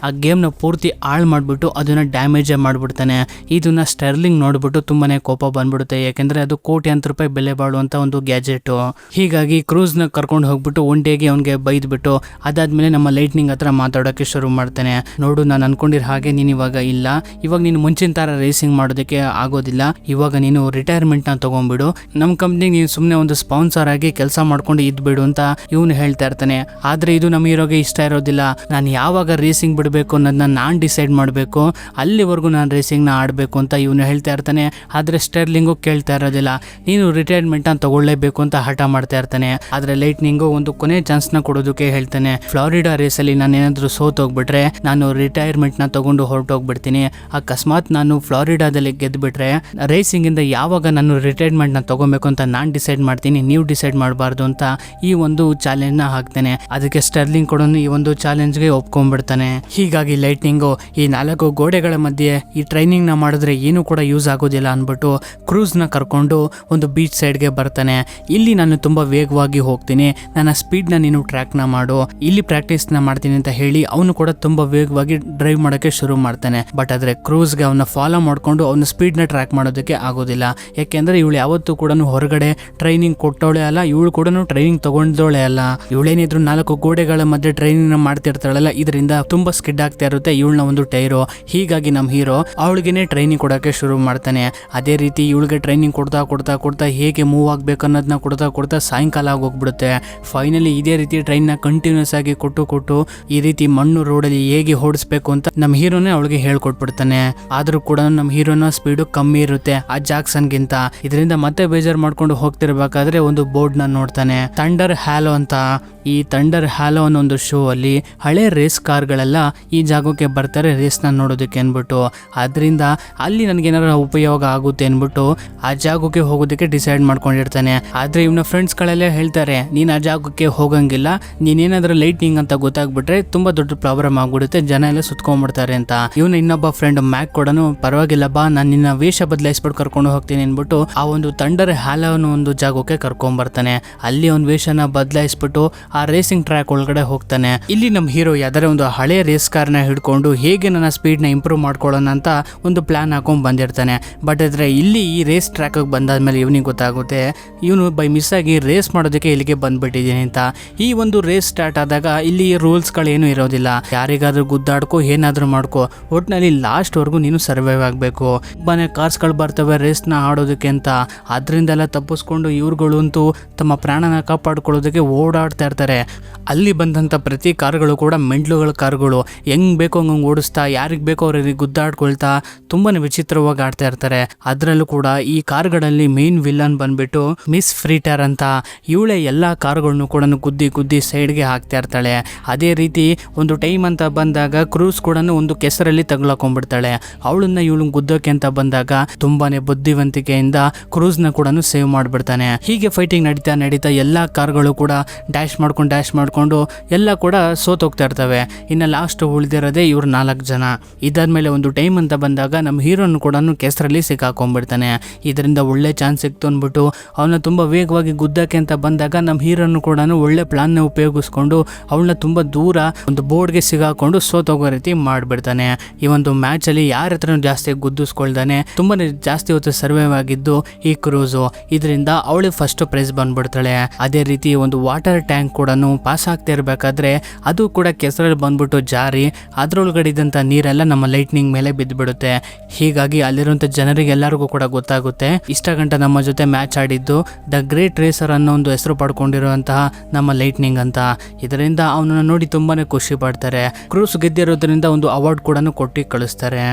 ಆ ಗೇಮ್ನ ಪೂರ್ತಿ ಹಾಳು ಮಾಡಿಬಿಟ್ಟು ಅದನ್ನು ಡ್ಯಾಮೇಜೇ ಮಾಡಿಬಿಡ್ತಾನೆ. ಇದನ್ನು ಸ್ಟರ್ಲಿಂಗ್ ನೋಡಿಬಿಟ್ಟು ತುಂಬಾನೇ ಕೋಪ ಬಂದ್ಬಿಡುತ್ತೆ, ಯಾಕೆಂದರೆ ಅದು ಕೋಟ್ಯಾಂತರ ರೂಪಾಯಿ ಬೆಲೆ ಬಾಳುವಂಥ ಒಂದು ಗ್ಯಾಜೆಟು. ಹೀಗಾಗಿ ಕ್ರೂಸ್ನ ಕರ್ಕೊಂಡು ಹೋಗ್ಬಿಟ್ಟು ಒಂಟಿಯಾಗಿ ಅವನಿಗೆ ಬೈದ್ಬಿಟ್ಟು ಅದಾದಮೇಲೆ ನಮ್ಮ ಲೈಟ್ನಿಂಗ್ ಹತ್ರ ಮಾತಾಡೋಕ್ಕೆ ಶುರು ಮಾಡ್ತಾನೆ. ನೋಡು, ನಾನು ಅನ್ಕೊಂಡಿರೋ ಹಾಗೆ ನೀನು ಇವಾಗ ಇಲ್ಲ, ಇವಾಗ ನೀನು ಮುಂಚಿನ ಥರ ರೇಸಿಂಗ್ ಮಾಡೋದಕ್ಕೆ ಆಗೋದಿಲ್ಲ. ಇವಾಗ ನೀನು ರಿಟೈರ್ಮೆಂಟ್ನ ತೊಗೊಂಡ್ಬಿಡು, ನಮ್ಮ ಕಂಪ್ನಿಗೆ ನೀನು ಸುಮ್ಮನೆ ಒಂದು ಸ್ಪಾನ್ಸರ್ ಆಗಿ ಕೆಲಸ ಮಾಡ್ಕೊಂಡು ಇದ್ಬಿಡು ಅಂತ ಇವನು ಹೇಳ್ತಾ ಇರ್ತಾನೆ. ಆದರೆ ಇದು ನಮ್ಮ ಹೀರೋಗೆ ಇಷ್ಟ ಇರೋದಿಲ್ಲ. ನಾನು ಯಾವಾಗ ರೇಸಿಂಗ್ ಬಿಡಬೇಕು ಅನ್ನೋದನ್ನ ನಾನು ಡಿಸೈಡ್ ಮಾಡಬೇಕು, ಅಲ್ಲಿವರೆಗೂ ನಾನು ರೇಸಿಂಗ್ನ ಆಡಬೇಕು ಅಂತ ಇವನು ಹೇಳ್ತಾ ಇರ್ತಾನೆ. ಆದರೆ ಸ್ಟರ್ಲಿಂಗು ಕೇಳ್ತಾ ಇರೋದಿಲ್ಲ, ನೀನು ರಿಟೈರ್ಮೆಂಟ್ನ ತಗೊಳ್ಳೇಬೇಕು ಅಂತ ಹಠ ಮಾಡ್ತಾ ಇರ್ತಾನೆ. ಆದರೆ ಲೈಟ್ನಿಂಗು ಒಂದು ಕೊನೆ ಚಾನ್ಸ್ನ ಕೊಡೋದಕ್ಕೆ ಹೇಳ್ತಾನೆ. ಫ್ಲಾರಿಡಾ ರೇಸಲ್ಲಿ ನಾನು ಏನಾದರೂ ಸೋತೋಗ್ಬಿಟ್ರೆ ನಾನು ರಿಟೈರ್ಮೆಂಟ್ನ ತಗೊಂಡು ಹೊರಟೋಗ್ಬಿಡ್ತೀನಿ. ಅಕಸ್ಮಾತ್ ನಾನು ಫ್ಲಾರಿಡಾದಲ್ಲಿ ಗೆದ್ದುಬಿಟ್ರೆ ರೇಸಿಂಗಿಂದ ಯಾವಾಗ ನಾನು ರಿಟೈರ್ಮೆಂಟ್ನ ತಗೋಬೇಕು ಅಂತ ನಾನು ಡಿಸೈಡ್ ಮಾಡ್ತೀನಿ, ನೀವು ಡಿಸೈಡ್ ಮಾಡಬಾರ್ದು ಅಂತ ಈ ಒಂದು ಚಾಲೆಂಜ್ನ ಹಾಕ್ತಾನೆ. ಅದಕ್ಕೆ ಸ್ಟರ್ಲಿಂಗ್ ಕೂಡ ಈ ಒಂದು ಚಾಲೆಂಜ್ಗೆ ಒಪ್ಕೊಂಡ್ಬಿಡ್ತಾನೆ. ಹೀಗಾಗಿ ಲೈಟ್ನಿಂಗು ಈ 4 ಗೋಡೆಗಳ ಮಧ್ಯೆ ಈ ಟ್ರೈನಿಂಗ್ನ ಮಾಡಿದ್ರೆ ಏನೂ ಕೂಡ ಯೂಸ್ ಆಗೋದಿಲ್ಲ ಅಂದ್ಬಿಟ್ಟು ಕ್ರೂಸ್ನ ಕರ್ಕೊಂಡು ಒಂದು ಬೀಚ್ ಸೈಡ್ಗೆ ಬರ್ತಾನೆ. ಇಲ್ಲಿ ನಾನು ತುಂಬ ವೇಗವಾಗಿ ಹೋಗ್ತೀನಿ, ನನ್ನ ಸ್ಪೀಡ್ನ ನೀನು ಟ್ರ್ಯಾಕ್ನ ಮಾಡು, ಇಲ್ಲಿ ಪ್ರಾಕ್ಟೀಸ್ನ ಮಾಡ್ತೀನಿ ಅಂತ ಹೇಳಿ ಅವನು ಕೂಡ ತುಂಬ ವೇಗವಾಗಿ ಡ್ರೈವ್ ಮಾಡೋಕ್ಕೆ ಶುರು ಮಾಡ್ತಾನೆ. ಬಟ್ ಆದರೆ ಕ್ರೂಸ್ಗೆ ಅವನ್ನ ಫಾಲೋ ಮಾಡಿಕೊಂಡು ಅವನ ಸ್ಪೀಡ್ನ ಟ್ರ್ಯಾಕ್ ಮಾಡೋದಕ್ಕೆ ಆಗೋದಿಲ್ಲ. ಯಾಕೆಂದರೆ ಇವಳು ಯಾವತ್ತೂ ಕೂಡ ಹೊರಗಡೆ ಟ್ರೈನಿಂಗ್ ಕೊಟ್ಟವಳೆ ಅಲ್ಲ, ಇವಳು ಕೂಡ ಟ್ರೈನಿಂಗ್ ತಗೊಂಡವಳೆ ಅಲ್ಲ. ಇವಳೇನಿದ್ರು 4 ಗೋಡೆಗಳ ಮಧ್ಯೆ ಟ್ರೈನಿಂಗ್ ಮಾಡ್ತಿರ್ತಾಳಲ್ಲ, ಇದರಿಂದ ತುಂಬ ಸ್ಕಿಡ್ ಆಗ್ತಾ ಇರುತ್ತೆ ಇವಳನ್ನ ಒಂದು ಟೈರು. ಹೀಗಾಗಿ ನಮ್ಮ ಹೀರೋ ಅವಳಿಗೆ ಟ್ರೈನಿಂಗ್ ಕೊಡೋಕ್ಕೆ ಶುರು ಮಾಡ್ತಾನೆ. ಅದೇ ರೀತಿ ಇವಳಿಗೆ ಟ್ರೈನಿಂಗ್ ಕೊಡ್ತಾ ಹೇಗೆ ಮೂವ್ ಆಗ್ಬೇಕು ಅನ್ನೋದನ್ನ ಕೊಡ್ತಾ ಸಾಯಂಕಾಲ ಆಗೋಗ್ಬಿಡುತ್ತೆ. ಫೈನಲಿ ಇದೇ ರೀತಿ ಟ್ರೈನ್ನ ಕಂಟಿನ್ಯೂಸ್ ಆಗಿ ಕೊಟ್ಟು ಈ ರೀತಿ ಮಣ್ಣು ರೋಡಲ್ಲಿ ಹೇಗೆ ಓಡಿಸ್ಬೇಕು ಅಂತ ನಮ್ಮ ಹೀರೋನೇ ಅವಳಿಗೆ ಹೇಳ್ಕೊಟ್ಬಿಡ್ತಾನೆ. ಆದ್ರೂ ಕೂಡ ನಮ್ಮ ಹೀರೋನ ಸ್ಪೀಡು ಕಮ್ಮಿ ಇರುತ್ತೆ ಆ ಜಾಕ್ಸನ್ಗಿಂತ. ಇದರಿಂದ ಮತ್ತೆ ಬೇಜಾರು ಮಾಡ್ಕೊಂಡು ಹೋಗ್ತಿರ್ಬೇಕಾದ್ರೆ ಒಂದು ಬೋರ್ಡ್ನ ನೋಡ್ತಾನೆ, ಥಂಡರ್ ಹ್ಯಾಲೋ ಅಂತ. ಈ ಥಂಡರ್ ಹ್ಯಾಲೋ ಅನ್ನೋ ಒಂದು ಶೋ ಅಲ್ಲಿ ಹಳೆ ರೇಸ್ ಕಾರ್ಗಳೆಲ್ಲ ಈ ಜಾಗಕ್ಕೆ ಬರ್ತಾರೆ ರೇಸ್ನ ನೋಡೋದಕ್ಕೆ ಅಂದ್ಬಿಟ್ಟು. ಅದರಿಂದ ಅಲ್ಲಿ ನನಗೇನಾರ ಉಪಯೋಗ ಆಗುತ್ತೆ ಅಂದ್ಬಿಟ್ಟು ಆ ಜಾಗಕ್ಕೆ ಹೋಗೋದಕ್ಕೆ ಡಿಸೈಡ್ ಮಾಡ್ಕೊಂಡಿರ್ತಾನೆ. ಆದರೆ ಇವನ ಫ್ರೆಂಡ್ಸ್ಗಳೆಲ್ಲ ಹೇಳ್ತಾರೆ, ನೀನು ಆ ಜಾಗಕ್ಕೆ ಹೋಗಂಗಿಲ್ಲ, ನೀನೇನಾದ್ರೂ ಲೈಟ್ನಿಂಗ್ ಅಂತ ಗೊತ್ತಾಗ್ಬಿಟ್ರೆ ತುಂಬಾ ದೊಡ್ಡ ಪ್ರಾಬ್ಲಮ್ ಆಗ್ಬಿಡುತ್ತೆ, ಜನ ಎಲ್ಲ ಸುತ್ಕೊಂಡ್ಬಿಡ್ತಾರೆ ಅಂತ. ಇವನ ಇನ್ನೊಬ್ಬ ಫ್ರೆಂಡ್ ಮ್ಯಾಕ್ ಕೂಡ ಪರವಾಗಿಲ್ಲ ಬಾ, ನಾನು ನಿನ್ನ ವೇಷ ಬದಲಾಯಿಸ್ಬಿಟ್ಟು ಕರ್ಕೊಂಡು ಹೋಗ್ತೀನಿ ಅಂದ್ಬಿಟ್ಟು ಆ ಒಂದು ಥಂಡರ್ ಹ್ಯಾಲೋ ಅನ್ನೋ ಒಂದು ಜಾಗಕ್ಕೆ ಕರ್ಕೊಂಡ್ಬರ್ತಾನೆ. ಅಲ್ಲಿ ಅವ್ನ ವೇಷನ ಬದಲಾಯಿಸ್ಬಿಟ್ಟು ಆ ರೇಸಿಂಗ್ ಟ್ರ್ಯಾಕ್ ಒಳಗಡೆ ಹೋಗ್ತಾನೆ. ಇಲ್ಲಿ ನಮ್ಮ ಹೀರೋ ಯಾವ್ದಾರ ಒಂದು ಹಳೆ ರೇಸ್ ಕಾರ್ನ ಹಿಡ್ಕೊಂಡು ಹೇಗೆ ನನ್ನ ಸ್ಪೀಡ್ನ ಇಂಪ್ರೂವ್ ಮಾಡ್ಕೊಳ್ಳೋಣ ಅಂತ ಒಂದು ಪ್ಲಾನ್ ಹಾಕೊಂಡು ಬಂದಿರ್ತಾನೆ. ಬಟ್ ಆದರೆ ಇಲ್ಲಿ ಈ ರೇಸ್ ಟ್ರ್ಯಾಕಿಗೆ ಬಂದಾದ್ಮೇಲೆ ಇವನಿಗೆ ಗೊತ್ತಾಗುತ್ತೆ, ಇವನು ಬೈ ಮಿಸ್ ಆಗಿ ರೇಸ್ ಮಾಡೋದಕ್ಕೆ ಇಲ್ಲಿಗೆ ಬಂದ್ಬಿಟ್ಟಿದ್ದೀನಿ ಅಂತ. ಈ ಒಂದು ರೇಸ್ ಸ್ಟಾರ್ಟ್ ಆದಾಗ ಇಲ್ಲಿ ರೂಲ್ಸ್ಗಳೇನು ಇರೋದಿಲ್ಲ, ಯಾರಿಗಾದ್ರೂ ಗುದ್ದಾಡ್ಕೋ ಏನಾದರೂ ಮಾಡ್ಕೋ, ಒಟ್ಟಿನಲ್ಲಿ ಲಾಸ್ಟ್ವರೆಗೂ ನೀನು ಸರ್ವೈವ್ ಆಗಬೇಕು. ತುಂಬಾನೇ ಕಾರ್ಸ್ಗಳು ಬರ್ತವೆ ರೇಸ್ನ ಆಡೋದಕ್ಕೆ ಅಂತ. ಅದರಿಂದೆಲ್ಲ ತಪ್ಪಿಸ್ಕೊಂಡು ಇವ್ರುಗಳಂತೂ ತಮ್ಮ ಪ್ರಾಣನ ಕಾಪಾಡ್ಕೊಳ್ಳೋದಕ್ಕೆ ಓಡಾಡ್ತಾ ಇರ್ತಾರೆ. ಅಲ್ಲಿ ಬಂದಂಥ ಪ್ರತಿ ಕಾರುಗಳು ಕೂಡ ಮೆಂಟ್ಲುಗಳ ಕಾರುಗಳು, ಹೆಂಗ್ ಬೇಕೋ ಹಂಗೆ ಓಡಿಸ್ತಾ ಯಾರಿಗೆ ಬೇಕೋ ಅವ್ರಿಗೆ ಗುದ್ದಾಡ್ಕೊಳ್ತಾ ತುಂಬಾನೇ ವಿಚಿತ್ರವಾಗಿ ಆಡ್ತಾ ಇರ್ತಾರೆ. ಅದರಲ್ಲೂ ಕೂಡ ಈ ಕಾರ್ಗಳಲ್ಲಿ ಮೇನ್ ವಿಲನ್ ಬಂದ್ಬಿಟ್ಟು ಮಿಸ್ ಫ್ರೀಟರ್ ಅಂತ. ಇವಳೆ ಎಲ್ಲಾ ಕಾರುಗಳನ್ನು ಕೂಡ ಗುದ್ದಿ ಸೈಡ್ಗೆ ಹಾಕ್ತಾ ಇರ್ತಾಳೆ. ಅದೇ ರೀತಿ ಒಂದು ಟೈಮ್ ಅಂತ ಬಂದಾಗ ಕ್ರೂಸ್ ಕೂಡ ಒಂದು ಕೆಸರಲ್ಲಿ ತಗ್ಲಾಕೊಂಡ್ಬಿಡ್ತಾಳೆ. ಅವಳನ್ನ ಇವಳು ಗುದ್ದೋಕೆ ಅಂತ ಬಂದಾಗ ತುಂಬಾನೇ ಬುದ್ಧಿವಂತಿಕೆಯಿಂದ ಕ್ರೂಸ್ ನ ಕೂಡ ಸೇವ್ ಮಾಡ್ಬಿಡ್ತಾನೆ. ಹೀಗೆ ಫೈಟಿಂಗ್ ನಡೀತಾ ಎಲ್ಲಾ ಕಾರ್ಗಳು ಕೂಡ ಡ್ಯಾಶ್ ಮಾಡ್ಕೊಂಡು ಎಲ್ಲ ಕೂಡ ಸೋತೋಗ್ತಾ ಇರ್ತವೆ. ಇನ್ನು ಲಾಸ್ಟ್ ಉಳಿದಿರೋದೇ ಇವ್ರು 4 ಜನ. ಇದಾದ್ಮೇಲೆ ಒಂದು ಟೈಮ್ ಅಂತ ಬಂದಾಗ ನಮ್ಮ ಹೀರೋನು ಕೂಡ ಕೆಸರಲ್ಲಿ ಸಿಕ್ಕಾಕೊಂಡ್ಬಿಡ್ತಾನೆ. ಇದರಿಂದ ಒಳ್ಳೆ ಚಾನ್ಸ್ ಸಿಕ್ತು ಅಂದ್ಬಿಟ್ಟು ಅವನ್ನ ತುಂಬಾ ವೇಗವಾಗಿ ಗುದ್ದಕ್ಕೆ ಅಂತ ಬಂದಾಗ ನಮ್ಮ ಹೀರೋನು ಕೂಡ ಒಳ್ಳೆ ಪ್ಲಾನ್ ನ ಉಪಯೋಗಿಸ್ಕೊಂಡು ಅವಳನ್ನ ತುಂಬಾ ದೂರ ಒಂದು ಬೋರ್ಡ್ಗೆ ಸಿಗಾಕೊಂಡು ಸೋತೋಗೋ ರೀತಿ ಮಾಡ್ಬಿಡ್ತಾನೆ. ಈ ಒಂದು ಮ್ಯಾಚ್ ಅಲ್ಲಿ ಯಾರ ಹತ್ರ ಜಾಸ್ತಿ ಗುದ್ದಿಸ್ಕೊಳ್ತಾನೆ ತುಂಬಾನೇ ಜಾಸ್ತಿ ಹೊತ್ತು ಸರ್ವೈವ್ ಆಗಿದ್ದು ಈ ಕ್ರೂಸು. ಇದರಿಂದ ಅವಳಿಗೆ ಫಸ್ಟ್ ಪ್ರೈಸ್ ಬಂದ್ಬಿಡ್ತಾಳೆ. ಅದೇ ರೀತಿ ಒಂದು ವಾಟರ್ ಟ್ಯಾಂಕ್ ಕೂಡ ಪಾಸ್ ಆಗ್ತಾ ಇರ್ಬೇಕಾದ್ರೆ ಅದು ಕೂಡ ಕೆಸರಲ್ಲಿ ಬಂದ್ಬಿಟ್ಟು ಜಾರಿ ಅದ್ರೊಳಗಡೆ ಇದ್ದಂತ ನೀರೆಲ್ಲ ನಮ್ಮ ಲೈಟ್ನಿಂಗ್ ಮೇಲೆ ಬಿದ್ದುಬಿಡುತ್ತೆ. ಹೀಗಾಗಿ ಅಲ್ಲಿರುವಂತ ಜನರಿಗೆ ಎಲ್ಲರಿಗೂ ಕೂಡ ಗೊತ್ತಾಗುತ್ತೆ ಇಷ್ಟ ಗಂಟ ನಮ್ಮ ಜೊತೆ ಮ್ಯಾಚ್ ಆಡಿದ್ದು ದ ಗ್ರೇಟ್ ರೇಸರ್ ಅನ್ನೋ ಒಂದು ಹೆಸರು ಪಡ್ಕೊಂಡಿರುವಂತಹ ನಮ್ಮ ಲೈಟ್ನಿಂಗ್ ಅಂತ. ಇದರಿಂದ ಅವನನ್ನ ನೋಡಿ ತುಂಬಾನೇ ಖುಷಿ ಪಡ್ತಾರೆ. ಕ್ರೂಸ್ ಗೆದ್ದಿರೋದ್ರಿಂದ ಒಂದು ಅವಾರ್ಡ್ ಕೂಡ ಕೊಟ್ಟು ಕಳಿಸ್ತಾರೆ.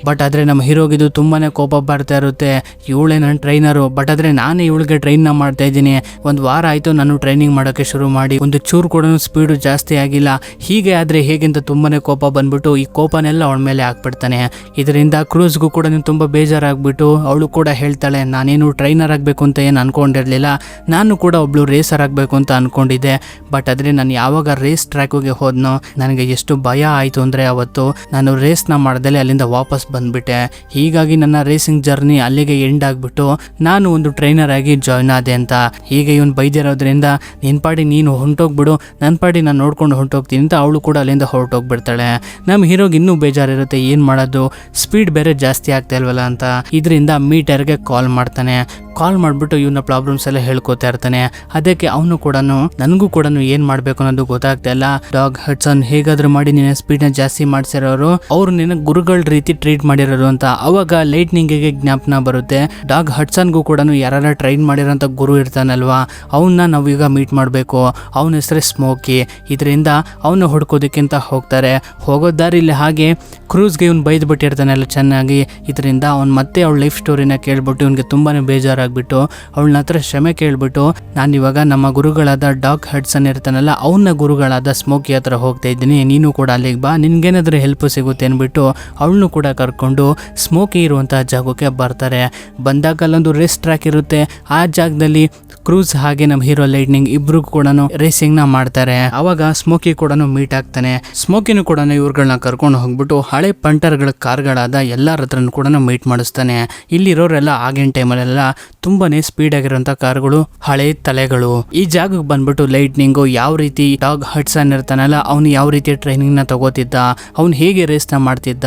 ಬಟ್ ಆದ್ರೆ ನಮ್ಮ ಹೀರೋಗಿದು ತುಂಬಾನೇ ಕೋಪ ಬರ್ತಾ ಇರುತ್ತೆ. ಇವಳೇ ನನ್ನ ಟ್ರೈನರು, ಬಟ್ ಆದ್ರೆ ನಾನೇ ಇವಳಿಗೆ ಟ್ರೈನ್ ಮಾಡ್ತಾ ಇದ್ದೀನಿ. ಒಂದು ವಾರ ಆಯ್ತು ನಾನು ಟ್ರೈನಿಂಗ್ ಮಾಡೋಕೆ ಶುರು ಮಾಡಿ, ಒಂದು ಚೂರು ಕೂಡ ಸ್ಪೀಡು ಜಾಸ್ತಿ ಆಗಿಲ್ಲ. ಹೀಗೆ ಆದ್ರೆ ಹೇಗಿಂತ ತುಂಬಾನೇ ಕೋಪ ಬಂದ್ಬಿಟ್ಟು ಈ ಕೋಪನೆಲ್ಲ ಅವಳ ಮೇಲೆ ಹಾಕ್ಬಿಡ್ತಾನೆ. ಇದರಿಂದ ಕ್ರೂಸ್ಗೂ ಕೂಡ ತುಂಬಾ ಬೇಜಾರಾಗ್ಬಿಟ್ಟು ಅವಳು ಕೂಡ ಹೇಳ್ತಾಳೆ, ನಾನೇನು ಟ್ರೈನರ್ ಆಗಬೇಕು ಅಂತ ಏನು ಅನ್ಕೊಂಡಿರ್ಲಿಲ್ಲ, ನಾನು ಕೂಡ ಒಬ್ಳು ರೇಸರ್ ಆಗಬೇಕು ಅಂತ ಅನ್ಕೊಂಡಿದ್ದೆ. ಬಟ್ ಆದ್ರೆ ನಾನು ಯಾವಾಗ ರೇಸ್ ಟ್ರ್ಯಾಕ್ಗೆ ಹೋದ್ನೋ ನನಗೆ ಎಷ್ಟು ಭಯ ಆಯಿತು ಅಂದರೆ ಅವತ್ತು ನಾನು ರೇಸ್ನ ಮಾಡ್ದಲೆ ಅಲ್ಲಿಂದ ವಾಪಸ್ ಬಂದ್ಬಿಟ್ಟೆ. ಹೀಗಾಗಿ ನನ್ನ ರೇಸಿಂಗ್ ಜರ್ನಿ ಅಲ್ಲಿಗೆ ಎಂಡ್ ಆಗಿಬಿಟ್ಟು ನಾನು ಒಂದು ಟ್ರೈನರ್ ಆಗಿ ಜಾಯ್ನ್ ಆದೆ ಅಂತ. ಹೀಗೆ ಇವನು ಬೈದಿರೋದ್ರಿಂದ ನಿನ್ನ ಪಾಡಿ ನೀನು ಹೊಂಟೋಗ್ಬಿಡು, ನನ್ನ ಪಾಡಿ ನಾನು ನೋಡ್ಕೊಂಡು ಹೊಂಟೋಗ್ತೀನಿ ಅಂತ ಅವಳು ಕೂಡ ಅಲ್ಲಿಂದ ಹೊರಟೋಗ್ಬಿಡ್ತಾಳೆ. ನಮ್ಮ ಹೀರೋಗೆ ಇನ್ನೂ ಬೇಜಾರಿರುತ್ತೆ, ಏನು ಮಾಡೋದು, ಸ್ಪೀಡ್ ಬೇರೆ ಜಾಸ್ತಿ ಆಗ್ತಾ ಇಲ್ವಲ್ಲ ಅಂತ. ಇದರಿಂದ ಮೀಟರ್ಗೆ ಕಾಲ್ ಮಾಡ್ತಾನೆ. ಕಾಲ್ ಮಾಡಿಬಿಟ್ಟು ಇವನ ಪ್ರಾಬ್ಲಮ್ಸ್ ಎಲ್ಲ ಹೇಳ್ಕೊತಾ ಇರ್ತಾನೆ. ಅದಕ್ಕೆ ಅವನು ಕೂಡ ನನಗೂ ಕೂಡ ಏನು ಮಾಡಬೇಕು ಅನ್ನೋದು ಗೊತ್ತಾಗ್ತಾ ಇಲ್ಲ. ಡಾಗ್ ಹಡ್ಸನ್ ಹೇಗಾದ್ರೂ ಮಾಡಿ ನಿನ್ನ ಸ್ಪೀಡ್ನ ಜಾಸ್ತಿ ಮಾಡಿಸಿರೋರು, ಅವ್ರು ನಿನ್ನ ಗುರುಗಳ ರೀತಿ ಟ್ರೀಟ್ ಮಾಡಿರೋರು ಅಂತ. ಅವಾಗ ಲೈಟ್ನಿಂಗಿಗೆ ಜ್ಞಾಪನ ಬರುತ್ತೆ, ಡಾಗ್ ಹಡ್ಸನ್ಗೂ ಕೂಡ ಯಾರು ಟ್ರೈನ್ ಮಾಡಿರೋಂಥ ಗುರು ಇರ್ತಾನಲ್ವಾ, ಅವನ್ನ ನಾವೀಗ ಮೀಟ್ ಮಾಡಬೇಕು. ಅವನ ಹೆಸರೇ ಸ್ಮೋಕಿ. ಇದರಿಂದ ಅವನು ಹುಡ್ಕೋದಕ್ಕಿಂತ ಹೋಗ್ತಾರೆ. ಹೋಗೋ ದಾರಿಲಿ ಹಾಗೆ ಕ್ರೂಸ್ಗೆ ಇವ್ನು ಬೈದು ಬಿಟ್ಟಿರ್ತಾನೆಲ್ಲ ಚೆನ್ನಾಗಿ. ಇದರಿಂದ ಅವ್ನು ಮತ್ತೆ ಅವಳ ಲೈಫ್ ಸ್ಟೋರಿನ ಕೇಳ್ಬಿಟ್ಟು ಇವನಿಗೆ ತುಂಬಾನೇ ಬೇಜಾರಾಗ್ಬಿಟ್ಟು ಅವಳನ್ನ ಹತ್ರ ಕ್ಷಮೆ ಕೇಳ್ಬಿಟ್ಟು, ನಾನು ಇವಾಗ ನಮ್ಮ ಗುರುಗಳಾದ ಡಾಗ್ ಹಡ್ಸನ್ ಇರ್ತಾನಲ್ಲ ಅವನ ಗುರುಗಳಾದ ಸ್ಮೋಕಿ ಹತ್ರ ಹೋಗ್ತಾ ಇದ್ದೀನಿ, ನೀನು ಕೂಡ ಅಲ್ಲಿಗೆ ಬಾ, ನಿನ್ಗೇನಾದ್ರೂ ಹೆಲ್ಪ್ ಸಿಗುತ್ತೆ ಅಂದ್ಬಿಟ್ಟು ಅವಳನ್ನು ಕೂಡ ಕರ್ಕೊಂಡು ಸ್ಮೋಕಿ ಇರುವಂತಹ ಜಾಗಕ್ಕೆ ಬರ್ತಾರೆ. ಬಂದಾಗ ಅಲ್ಲೊಂದು ರೇಸ್ ಟ್ರ್ಯಾಕ್ ಇರುತ್ತೆ. ಆ ಜಾಗದಲ್ಲಿ ಕ್ರೂಸ್ ಹಾಗೆ ನಮ್ಮ ಹೀರೋ ಲೈಟ್ನಿಂಗ್ ಇಬ್ರು ಕೂಡ ರೇಸಿಂಗ್ ನ ಮಾಡ್ತಾರೆ. ಅವಾಗ ಸ್ಮೋಕಿ ಕೂಡ ಮೀಟ್ ಆಗ್ತಾನೆ. ಸ್ಮೋಕಿನೂ ಕೂಡ ಇವ್ರುಗಳನ್ನ ಕರ್ಕೊಂಡು ಹೋಗ್ಬಿಟ್ಟು ಹಳೆ ಪಂಟರ್ಗಳ ಕಾರ್ಗಳಾದ ಎಲ್ಲರ ಹತ್ರನೂ ಕೂಡ ಮೀಟ್ ಮಾಡಿಸ್ತಾನೆ. ಇಲ್ಲಿರೋರೆಲ್ಲ ಆಗಿನ ಟೈಮಲ್ಲೆಲ್ಲ ತುಂಬಾನೇ ಸ್ಪೀಡ್ ಆಗಿರೋಂಥ ಕಾರ್ಗಳು, ಹಳೆ ತಲೆಗಳು. ಈ ಜಾಗಕ್ಕೆ ಬಂದ್ಬಿಟ್ಟು ಲೈಟ್ನಿಂಗು ಯಾವ ರೀತಿ ಡಾಗ್ ಹಡ್ಸನ್ ಇರ್ತಾನಲ್ಲ ಅವನು ಯಾವ ರೀತಿ ಟ್ರೈನಿಂಗ್ ನ ತಗೋತಿದ್ದ, ಅವ್ನು ಹೇಗೆ ರೇಸ್ ನ ಮಾಡ್ತಿದ್ದ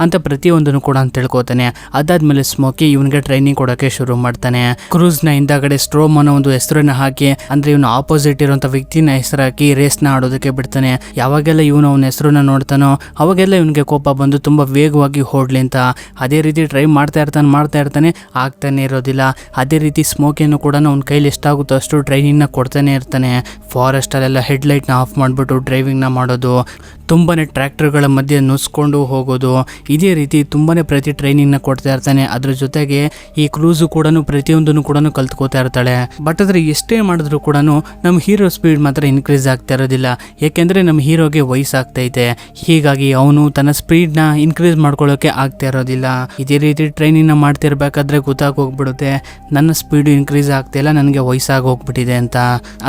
ಅಂತ ಪ್ರತಿಯೊಂದನ್ನು ಕೂಡ ತಿಳ್ಕೊತಾನೆ. ಅದಾದ್ಮೇಲೆ ಸ್ಮೋಕಿ ಇವನಿಗೆ ಟ್ರೈನಿಂಗ್ ಕೊಡೋಕೆ ಶುರು ಮಾಡ್ತಾನೆ. ಕ್ರೂಸ್ ನ ಹಿಂದಗಡೆ ಸ್ಟ್ರೋಮ್ ಅನ್ನೋ ಒಂದು ಹೆಸರನ್ನ ಹಾಕಿ, ಅಂದ್ರೆ ಇವನು ಆಪೋಸಿಟ್ ಇರುವಂತ ವ್ಯಕ್ತಿನ ಹೆಸರು ಹಾಕಿ ರೇಸ್ ನ ಆಡೋದಕ್ಕೆ ಬಿಡ್ತಾನೆ. ಯಾವಾಗೆಲ್ಲ ಇವನು ಅವನ ಹೆಸರನ್ನ ನೋಡ್ತಾನೋ ಅವಾಗೆಲ್ಲ ಇವನಿಗೆ ಕೋಪ ಬಂದು ತುಂಬಾ ವೇಗವಾಗಿ ಹೊಡ್ಲಿ ಅಂತ. ಅದೇ ರೀತಿ ಟ್ರೈ ಮಾಡ್ತಾ ಇರ್ತಾನೆ, ಆಗ್ತಾನೆ ಇರೋದಿಲ್ಲ. ಅದೇ ರೀತಿ ಸ್ಮೋಕಿಯನ್ನು ಕೂಡ ಅವ್ನ ಕೈಲಿ ಎಷ್ಟಾಗುತ್ತೋ ಅಷ್ಟು ಟ್ರೈನಿಂಗ್ ನ ಕೊಡ್ತಾನೆ ಇರ್ತಾನೆ. ಫಾರೆಸ್ಟ್ ಅಲ್ಲೆಲ್ಲ ಹೆಡ್ ಲೈಟ್ ನ ಆಫ್ ಮಾಡ್ಬಿಟ್ಟು ಡ್ರೈವಿಂಗ್ ನ ಮಾಡೋದು, ತುಂಬಾನೇ ಟ್ರ್ಯಾಕ್ಟರ್ಗಳ ಮಧ್ಯೆ ನುಸ್ಕೊಂಡು ಹೋಗೋದು, ಇದೇ ರೀತಿ ತುಂಬಾನೇ ಪ್ರತಿ ಟ್ರೈನಿಂಗ್ ನ ಕೊಡ್ತಾ ಇರ್ತಾನೆ. ಅದ್ರ ಜೊತೆಗೆ ಈ ಕ್ರೂಸು ಕೂಡ ಪ್ರತಿಯೊಂದನ್ನು ಕೂಡ ಕಲ್ತ್ಕೋತಾ ಇರ್ತಾಳೆ. ಬಟ್ ಆದ್ರೆ ಎಷ್ಟೇ ಮಾಡಿದ್ರು ಕೂಡ ನಮ್ಮ ಹೀರೋ ಸ್ಪೀಡ್ ಮಾತ್ರ ಇನ್ಕ್ರೀಸ್ ಆಗ್ತಾ ಇರೋದಿಲ್ಲ. ಯಾಕೆಂದ್ರೆ ನಮ್ಮ ಹೀರೋಗೆ ವಯಸ್ಸಾಗ್ತೈತೆ. ಹೀಗಾಗಿ ಅವನು ತನ್ನ ಸ್ಪೀಡ್ ನ ಇನ್ಕ್ರೀಸ್ ಮಾಡ್ಕೊಳ್ಳೋಕೆ ಆಗ್ತಾ ಇರೋದಿಲ್ಲ. ಇದೇ ರೀತಿ ಟ್ರೈನಿಂಗ್ ನ ಮಾಡ್ತಿರ್ಬೇಕಾದ್ರೆ ಗೊತ್ತಾಗೋಗ್ಬಿಡುತ್ತೆ, ನನ್ನ ಸ್ಪೀಡ್ ಇನ್ಕ್ರೀಸ್ ಆಗ್ತಾ ಇಲ್ಲ, ನನಗೆ ವಯಸ್ಸಾಗಿ ಹೋಗ್ಬಿಟ್ಟಿದೆ ಅಂತ.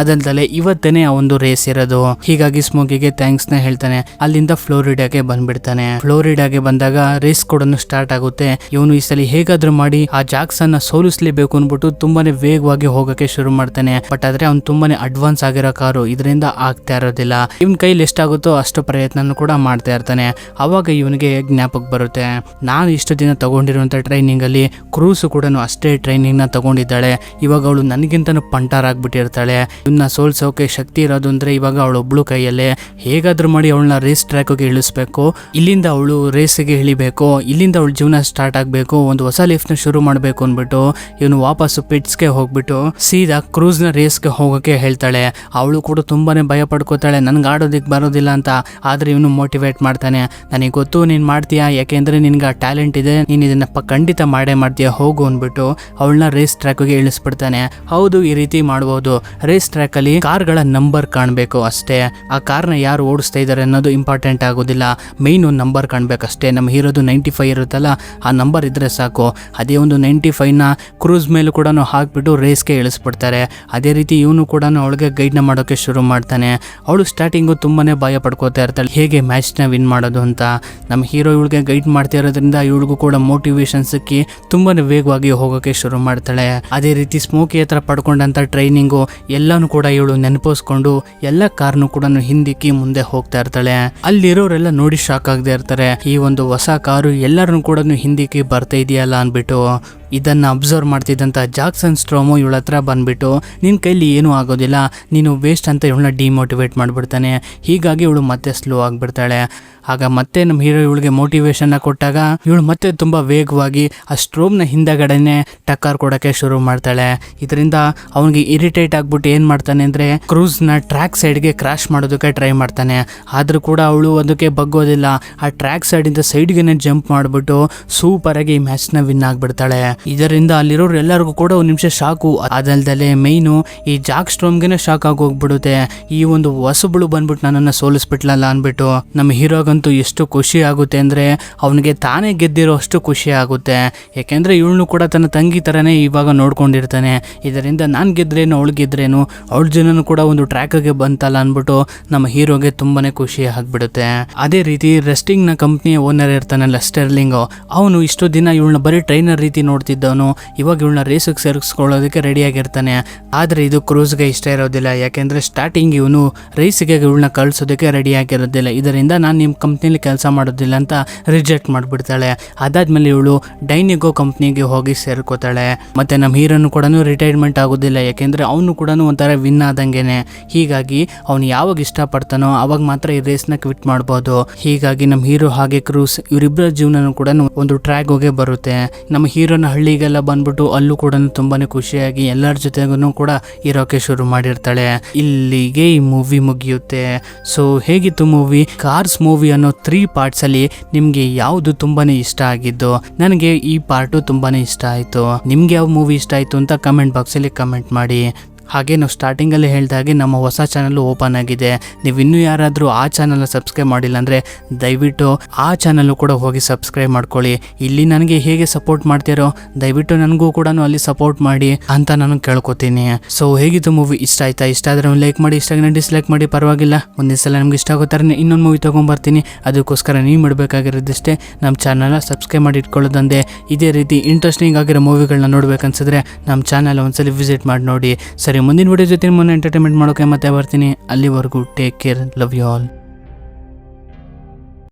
ಅದಲ್ದಲೆ ಇವತ್ತೇನೆ ಆ ಒಂದು ರೇಸ್ ಇರೋದು. ಹೀಗಾಗಿ ಸ್ಮೋಕಿಗೆ ಥ್ಯಾಂಕ್ಸ್ ನ ಹೇಳ್ತಾನೆ. ಅಲ್ಲಿಂದ ಫ್ಲೋರಿಡಾಗೆ ಬಂದ್ಬಿಡ್ತಾನೆ. ಫ್ಲೋರಿಡಾಗೆ ಬಂದಾಗ ರೇಸ್ ಕೂಡ ಸ್ಟಾರ್ಟ್ ಆಗುತ್ತೆ. ಇವನು ಈ ಸಲ ಹೇಗಾದ್ರೂ ಮಾಡಿ ಆ ಜಾಕ್ಸನ್ನ ಸೋಲಿಸ್ಲೇಬೇಕು ಅನ್ಬಿಟ್ಟು ತುಂಬಾನೇ ವೇಗವಾಗಿ ಹೋಗಕ್ಕೆ ಶುರು ಮಾಡ್ತಾನೆ. ಬಟ್ ಆದ್ರೆ ಅವ್ನು ತುಂಬಾನೇ ಅಡ್ವಾನ್ಸ್ ಆಗಿರೋ ಕಾರು, ಇದರಿಂದ ಆಗ್ತಾ ಇರೋದಿಲ್ಲ. ಇವನ್ ಕೈಲಿ ಎಷ್ಟಾಗುತ್ತೋ ಅಷ್ಟು ಪ್ರಯತ್ನ ಕೂಡ ಮಾಡ್ತಾ ಇರ್ತಾನೆ. ಅವಾಗ ಇವನಿಗೆ ಜ್ಞಾಪಕ ಬರುತ್ತೆ, ನಾನು ಇಷ್ಟು ದಿನ ತಗೊಂಡಿರುವಂತ ಟ್ರೈನಿಂಗ್ ಅಲ್ಲಿ ಕ್ರೂಸ್ ಕೂಡ ಅಷ್ಟೇ ಟ್ರೈನಿಂಗ್ ನ ತಗೊಂಡಿದ್ದಾಳೆ. ಇವಾಗ ಅವಳು ನನಗಿಂತನೂ ಪಂಟಾರ್ ಆಗ್ಬಿಟ್ಟಿರ್ತಾಳೆ. ಇವನ್ನ ಸೋಲ್ಸೋಕೆ ಶಕ್ತಿ ಇರೋದು ಅಂದ್ರೆ ಇವಾಗ ಅವಳು ಒಬ್ಳು ಕೈಯಲ್ಲೇ. ಹೇಗಾದ್ರೂ ಮಾಡಿ ಅವಳನ್ನ ಅವಳನ್ನ ರೇಸ್ ಟ್ರ್ಯಾಕ್ಗೆ ಇಳಿಸ್ಬೇಕು, ಇಲ್ಲಿಂದ ಅವಳು ರೇಸ್ಗೆ ಇಳಿಬೇಕು, ಇಲ್ಲಿಂದ ಅವಳ ಜೀವನ ಸ್ಟಾರ್ಟ್ ಆಗಬೇಕು, ಒಂದು ಹೊಸ ಲೈಫ್ನ ಶುರು ಮಾಡಬೇಕು ಅಂದ್ಬಿಟ್ಟು ಇವನು ವಾಪಸ್ಸು ಪಿಟ್ಸ್ಗೆ ಹೋಗ್ಬಿಟ್ಟು ಸೀದಾ ಕ್ರೂಸ್ನ ರೇಸ್ಗೆ ಹೋಗೋಕೆ ಹೇಳ್ತಾಳೆ. ಅವಳು ಕೂಡ ತುಂಬಾನೇ ಭಯ ಪಡ್ಕೋತಾಳೆ, ನನ್ಗೆ ಆಡೋದಕ್ಕೆ ಬರೋದಿಲ್ಲ ಅಂತ. ಆದ್ರೆ ಇವನು ಮೋಟಿವೇಟ್ ಮಾಡ್ತಾನೆ, ನನಗೆ ಗೊತ್ತು ನೀನು ಮಾಡ್ತೀಯಾ, ಯಾಕೆಂದ್ರೆ ನಿನ್ಗೆ ಆ ಟ್ಯಾಲೆಂಟ್ ಇದೆ, ನೀನು ಇದನ್ನ ಖಂಡಿತ ಮಾಡೇ ಮಾಡ್ತೀಯ, ಹೋಗು ಅಂದ್ಬಿಟ್ಟು ಅವಳನ್ನ ರೇಸ್ ಟ್ರ್ಯಾಕ್ಗೆ ಇಳಿಸ್ಬಿಡ್ತಾನೆ. ಹೌದು, ಈ ರೀತಿ ಮಾಡ್ಬೋದು. ರೇಸ್ ಟ್ರ್ಯಾಕ್ ಅಲ್ಲಿ ಕಾರ್ಗಳ ನಂಬರ್ ಕಾಣಬೇಕು ಅಷ್ಟೇ. ಆ ಕಾರ್ನ ಯಾರು ಓಡಿಸ್ತಾ ಇದ್ದಾರೆ ಅನ್ನೋದು ಇಂಪಾರ್ಟೆಂಟ್ ಆಗೋದಿಲ್ಲ, ಮೈನ್ ಒಂದು ನಂಬರ್ ಕಾಣಬೇಕಷ್ಟೇ. ನಮ್ಮ ಹೀರೋದು 95 ಇರುತ್ತಲ್ಲ, ಆ ನಂಬರ್ ಇದ್ರೆ ಸಾಕು. ಅದೇ ಒಂದು 95ನ ಕ್ರೂಸ್ ಮೇಲೂ ಕೂಡ ಹಾಕ್ಬಿಟ್ಟು ರೇಸ್ಗೆ ಇಳಿಸ್ಬಿಡ್ತಾರೆ. ಅದೇ ರೀತಿ ಇವನು ಕೂಡ ಅವಳಿಗೆ ಗೈಡ್ನ ಮಾಡೋಕೆ ಶುರು ಮಾಡ್ತಾನೆ. ಅವಳು ಸ್ಟಾರ್ಟಿಂಗು ತುಂಬಾನೇ ಭಯ ಪಡ್ಕೋತಾ ಇರ್ತಾಳೆ, ಹೇಗೆ ಮ್ಯಾಚ್ನ ವಿನ್ ಮಾಡೋದು ಅಂತ. ನಮ್ಮ ಹೀರೋ ಇವಳಿಗೆ ಗೈಡ್ ಮಾಡ್ತಾ ಇರೋದ್ರಿಂದ ಇವಳಿಗೂ ಕೂಡ ಮೋಟಿವೇಶನ್ ಸಿಕ್ಕಿ ತುಂಬಾನೇ ವೇಗವಾಗಿ ಹೋಗೋಕೆ ಶುರು ಮಾಡ್ತಾಳೆ. ಅದೇ ರೀತಿ ಸ್ಮೋಕಿ ಹತ್ರ ಪಡ್ಕೊಂಡಂತ ಟ್ರೈನಿಂಗು ಎಲ್ಲಾನು ಕೂಡ ಇವಳು ನೆನಪಿಸ್ಕೊಂಡು ಎಲ್ಲ ಕಾರ್ನು ಕೂಡ ಹಿಂದಿಕ್ಕಿ ಮುಂದೆ ಹೋಗ್ತಾ ಇರ್ತಾಳೆ. ಅಲ್ಲಿರೋರೆಲ್ಲ ನೋಡಿ ಶಾಕ್ ಆಗದೆ ಇರ್ತಾರೆ, ಈ ಒಂದು ಹೊಸ ಕಾರು ಎಲ್ಲರನ್ನು ಕೂಡ ಹಿಂದಿಕ್ಕಿ ಬರ್ತಾ ಇದೆಯಲ್ಲ ಅಂದ್ಬಿಟ್ಟು. ಇದನ್ನ ಅಬ್ಸರ್ವ್ ಮಾಡ್ತಿದ್ದಂಥ ಜಾಕ್ಸನ್ ಸ್ಟ್ರೋಮು ಇವಳ ಹತ್ರ ಬಂದ್ಬಿಟ್ಟು ನಿನ್ನ ಕೈಲಿ ಏನೂ ಆಗೋದಿಲ್ಲ, ನೀನು ವೇಸ್ಟ್ ಅಂತ ಇವಳನ್ನ ಡಿಮೋಟಿವೇಟ್ ಮಾಡಿಬಿಡ್ತಾನೆ. ಹೀಗಾಗಿ ಇವಳು ಮತ್ತೆ ಸ್ಲೋ ಆಗಿಬಿಡ್ತಾಳೆ. ಆಗ ಮತ್ತೆ ನಮ್ಮ ಹೀರೋ ಇವಳಿಗೆ ಮೋಟಿವೇಶನ್ನ ಕೊಟ್ಟಾಗ ಇವಳು ಮತ್ತೆ ತುಂಬ ವೇಗವಾಗಿ ಆ ಸ್ಟ್ರೋಮ್ನ ಹಿಂದಗಡೆನೆ ಟಕ್ಕರ್ ಕೊಡೋಕ್ಕೆ ಶುರು ಮಾಡ್ತಾಳೆ. ಇದರಿಂದ ಅವನಿಗೆ ಇರಿಟೇಟ್ ಆಗ್ಬಿಟ್ಟು ಏನು ಮಾಡ್ತಾನೆ ಅಂದರೆ ಕ್ರೂಸ್ನ ಟ್ರ್ಯಾಕ್ ಸೈಡ್ಗೆ ಕ್ರಾಶ್ ಮಾಡೋದಕ್ಕೆ ಟ್ರೈ ಮಾಡ್ತಾನೆ. ಆದರೂ ಕೂಡ ಅವಳು ಅದಕ್ಕೆ ಬಗ್ಗೋದಿಲ್ಲ, ಆ ಟ್ರ್ಯಾಕ್ ಸೈಡಿಂದ ಸೈಡ್ಗೆ ಜಂಪ್ ಮಾಡಿಬಿಟ್ಟು ಸೂಪರಾಗಿ ಈ ಮ್ಯಾಚ್ನ ವಿನ್ ಆಗಿಬಿಡ್ತಾಳೆ. ಇದರಿಂದ ಅಲ್ಲಿರೋರು ಎಲ್ಲರಿಗೂ ಕೂಡ ಒಂದು ನಿಮಿಷ ಶಾಕು. ಅದಲ್ದಲೆ ಮೈನು ಈ ಜಾಕ್ ಸ್ಟ್ರೋಮ್ಗೆ ಶಾಕ್ ಆಗಿ ಹೋಗ್ಬಿಡುತ್ತೆ, ಈ ಒಂದು ಹೊಸಬಳು ಬಂದ್ಬಿಟ್ಟು ನನ್ನನ್ನು ಸೋಲಿಸ್ಬಿಟ್ಲಲ್ಲ ಅಂದ್ಬಿಟ್ಟು. ನಮ್ಮ ಹೀರೋಗಂತೂ ಎಷ್ಟು ಖುಷಿ ಆಗುತ್ತೆ ಅಂದರೆ ಅವನಿಗೆ ತಾನೇ ಗೆದ್ದಿರೋ ಅಷ್ಟು ಖುಷಿ ಆಗುತ್ತೆ. ಯಾಕೆಂದರೆ ಇವಳು ಕೂಡ ತನ್ನ ತಂಗಿ ಥರನೇ ಇವಾಗ ನೋಡ್ಕೊಂಡಿರ್ತಾನೆ. ಇದರಿಂದ ನಾನು ಗೆದ್ರೇನು ಅವಳು ಗೆದ್ರೇನು, ಅವಳ ಜನನು ಕೂಡ ಒಂದು ಟ್ರ್ಯಾಕ್ಗೆ ಬಂತಲ್ಲ ಅಂದ್ಬಿಟ್ಟು ನಮ್ಮ ಹೀರೋಗೆ ತುಂಬಾನೇ ಖುಷಿ ಆಗ್ಬಿಡುತ್ತೆ. ಅದೇ ರೀತಿ ರೆಸ್ಟಿಂಗ್ನ ಕಂಪ್ನಿಯ ಓನರ್ ಇರ್ತಾನಲ್ಲ ಸ್ಟೆರ್ಲಿಂಗ್, ಅವನು ಇಷ್ಟು ದಿನ ಇವಳನ್ನ ಬರೀ ಟ್ರೈನರ್ ರೀತಿ ನೋಡ್ತಿದ್ದವನು ಇವಾಗ ಇವಳನ್ನ ರೇಸಿಗೆ ಸೇರಿಸ್ಕೊಳ್ಳೋದಕ್ಕೆ ರೆಡಿಯಾಗಿರ್ತಾನೆ. ಆದರೆ ಇದು ಕ್ರೂಸ್ಗೆ ಇಷ್ಟ ಇರೋದಿಲ್ಲ, ಯಾಕೆಂದರೆ ಸ್ಟಾರ್ಟಿಂಗ್ ಇವನು ರೇಸಿಗೆ ಇವಳನ್ನ ಕಳಿಸೋದಕ್ಕೆ ರೆಡಿಯಾಗಿರೋದಿಲ್ಲ. ಇದರಿಂದ ನಾನು ನಿಮ್ಮ ಕಂಪ್ನಿಲಿ ಕೆಲಸ ಮಾಡೋದಿಲ್ಲ ಅಂತ ರಿಜೆಕ್ಟ್ ಮಾಡಿಬಿಡ್ತಾಳೆ. ಅದಾದ್ಮೇಲೆ ಇವಳು ಡೈನಿಗೋ ಕಂಪ್ನಿಗೆ ಹೋಗಿ ಸೇರ್ಕೋತಾಳೆ. ಮತ್ತು ನಮ್ಮ ಹೀರೋನು ಕೂಡ ರಿಟೈರ್ಮೆಂಟ್ ಆಗೋದಿಲ್ಲ, ಯಾಕೆಂದರೆ ಅವನು ಕೂಡ ಒಂಥರ ವಿನ್ ಆದಂಗೆನೆ. ಹೀಗಾಗಿ ಅವನು ಯಾವಾಗ ಇಷ್ಟಪಡ್ತಾನೋ ಅವಾಗ ಮಾತ್ರ ಈ ರೇಸ್ನ ಕ್ವಿಟ್ ಮಾಡ್ಬೋದು. ಹೀಗಾಗಿ ನಮ್ಮ ಹೀರೋ ಹಾಗೆ ಕ್ರೂಸ್ ಇವರಿಬ್ಬರ ಜೀವನನೂ ಕೂಡ ಒಂದು ಟ್ರ್ಯಾಕ್ ಹೋಗೇ ಬರುತ್ತೆ. ನಮ್ಮ ಹೀರೋನ ಹಳ್ಳಿಗೆಲ್ಲ ಬಂದ್ಬಿಟ್ಟು ಅಲ್ಲೂ ಕೂಡ ತುಂಬಾನೇ ಖುಷಿಯಾಗಿ ಎಲ್ಲರ ಜೊತೆಗೂ ಕೂಡ ಇರೋಕೆ ಶುರು ಮಾಡಿರ್ತಾಳೆ. ಇಲ್ಲಿಗೆ ಈ ಮೂವಿ ಮುಗಿಯುತ್ತೆ. ಸೊ ಹೇಗಿತ್ತು ಮೂವಿ? ಕಾರ್ಸ್ ಮೂವಿ ಅನ್ನೋ 3 ಪಾರ್ಟ್ಸ್ ಅಲ್ಲಿ ನಿಮ್ಗೆ ಯಾವುದು ತುಂಬಾನೇ ಇಷ್ಟ ಆಗಿದ್ದು? ನನಗೆ ಈ ಪಾರ್ಟು ತುಂಬಾನೇ ಇಷ್ಟ ಆಯ್ತು. ನಿಮ್ಗೆ ಯಾವ ಮೂವಿ ಇಷ್ಟ ಆಯ್ತು ಅಂತ ಕಮೆಂಟ್ ಬಾಕ್ಸ್ ಅಲ್ಲಿ ಕಮೆಂಟ್ ಮಾಡಿ. ಹಾಗೆ ನಾವು ಸ್ಟಾರ್ಟಿಂಗಲ್ಲಿ ಹೇಳಿದಾಗೆ ನಮ್ಮ ಹೊಸ ಚಾನಲ್ ಓಪನ್ ಆಗಿದೆ. ನೀವು ಇನ್ನೂ ಯಾರಾದರೂ ಆ ಚಾನಲ್ನ ಸಬ್ಸ್ಕ್ರೈಬ್ ಮಾಡಿಲ್ಲ ಅಂದರೆ ದಯವಿಟ್ಟು ಆ ಚಾನಲ್ಲು ಕೂಡ ಹೋಗಿ ಸಬ್ಸ್ಕ್ರೈಬ್ ಮಾಡ್ಕೊಳ್ಳಿ. ಇಲ್ಲಿ ನನಗೆ ಹೇಗೆ ಸಪೋರ್ಟ್ ಮಾಡ್ತೀರೋ ದಯವಿಟ್ಟು ನನಗೂ ಕೂಡ ಅಲ್ಲಿ ಸಪೋರ್ಟ್ ಮಾಡಿ ಅಂತ ನಾನು ಕೇಳ್ಕೊತೀನಿ. ಸೊ ಹೇಗಿತ್ತು ಮೂವಿ? ಇಷ್ಟ ಆಯ್ತಾ? ಇಷ್ಟ ಆದರೆ ಲೈಕ್ ಮಾಡಿ, ಇಷ್ಟ ಆಗಿನ ಡಿಸ್ಲೈಕ್ ಮಾಡಿ, ಪರವಾಗಿಲ್ಲ. ಮುಂದಿನ ಸಲ ನಮ್ಗೆ ಇಷ್ಟ ಆಗೋ ಥರನೇ ಇನ್ನೊಂದು ಮೂವಿ ತೊಗೊಂಬರ್ತೀನಿ. ಅದಕ್ಕೋಸ್ಕರ ನೀವು ಮಾಡಬೇಕಾಗಿರೋದಷ್ಟೇ ನಮ್ಮ ಚಾನಲ್ನ ಸಬ್ಸ್ಕ್ರೈಬ್ ಮಾಡಿ ಇಟ್ಕೊಳ್ಳೋದಂದೆ. ಇದೇ ರೀತಿ ಇಂಟ್ರೆಸ್ಟಿಂಗ್ ಆಗಿರೋ ಮೂವಿಗಳನ್ನ ನೋಡ್ಬೇಕನ್ಸಿದ್ರೆ ನಮ್ಮ ಚಾನಲ್ ಒಂದ್ಸಲಿ ವಿಸಿಟ್ ಮಾಡಿ ನೋಡಿ. ಸರಿ, ಮುಂದಿನ ವಿಡಿಯೋ ಜೊತೆ ಎಂಟರ್ಟೈನ್ಮೆಂಟ್ ಮಾಡೋಕೆ ಮತ್ತೆ ಬರ್ತೀನಿ. ಅಲ್ಲಿವರೆಗೂ take care, love you all.